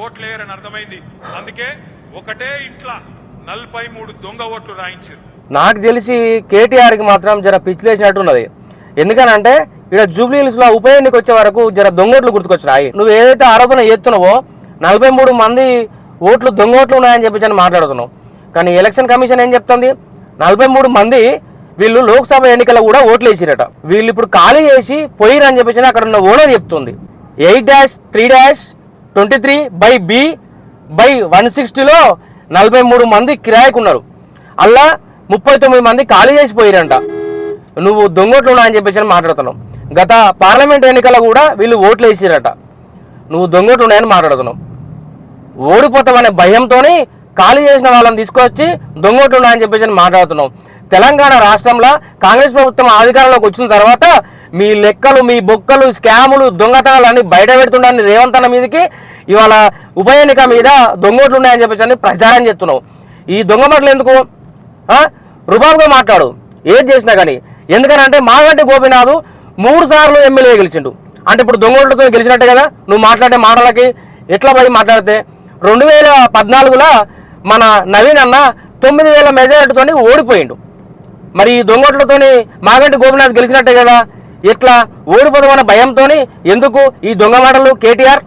ఓట్లు వేయరని అర్థమైంది. అందుకే ఒకటే ఇంట్లో 43 దొంగ ఓట్లు రాయించారు. నాకు తెలిసి కేటీఆర్కి మాత్రం జర పిచ్చిలేసినట్టున్నది. ఎందుకనంటే ఇక్కడ జూబ్లీహిల్స్లో ఉప ఎన్నిక వచ్చే వరకు జర దొంగోట్లు గుర్తుకొచ్చినాయి. నువ్వు ఏదైతే ఆరోపణ చేస్తున్నావో 43 మంది ఓట్లు దొంగ ఓట్లు ఉన్నాయని చెప్పి మాట్లాడుతున్నావు. కానీ ఎలక్షన్ కమిషన్ ఏం చెప్తుంది? 43 మంది వీళ్ళు లోక్సభ ఎన్నికల్లో కూడా ఓట్లు వేసిరట. వీళ్ళు ఇప్పుడు ఖాళీ చేసి పోయిరని చెప్పి అక్కడ ఉన్న ఓనర్ చెప్తుంది. 8-3-23/B/160లో 43 మంది కిరాయికున్నారు. అలా 39 మంది ఖాళీ చేసి పోయిరంట. నువ్వు దొంగోట్లు ఉన్నాయని చెప్పేసి మాట్లాడుతున్నావు. గత పార్లమెంట్ ఎన్నికల్లో కూడా వీళ్ళు ఓట్లు వేసిరట. నువ్వు దొంగోట్లు ఉన్నాయని మాట్లాడుతున్నావు. ఓడిపోతామనే భయంతోనే ఖాళీ చేసిన వాళ్ళని తీసుకొచ్చి దొంగోట్లు ఉన్నాయని చెప్పేసి మాట్లాడుతున్నావు. తెలంగాణ రాష్ట్రంలో కాంగ్రెస్ ప్రభుత్వం అధికారంలోకి వచ్చిన తర్వాత మీ లెక్కలు, మీ బొక్కలు, స్కాములు, దొంగతనాలు అన్ని బయట పెడుతుండని రేవంత్ అన్న మీదకి ఇవాళ ఉప ఎన్నిక మీద దొంగోట్లు ఉన్నాయని చెప్పేసి ప్రచారం చేస్తున్నావు. ఈ దొంగ మాటలు ఎందుకు? రుబాబుగా మాట్లాడు ఏది చేసినా కానీ. ఎందుకనంటే మాగంటి గోపీనాథ్ 3 సార్లు ఎమ్మెల్యే గెలిచిండు. అంటే ఇప్పుడు దొంగోట్లతో గెలిచినట్టే కదా నువ్వు మాట్లాడే మాటలకి. ఎట్లా పోయి మాట్లాడితే 2014లో మన నవీన్ అన్న 9,000 మెజారిటీతో ఓడిపోయిండు. మరి ఈ దొంగోట్లతో మాగంటి గోపీనాథ్ గెలిచినట్టే కదా. ఎట్లా ఓడిపోదామన్న భయంతో ఎందుకు ఈ దొంగ మాటలు కేటీఆర్?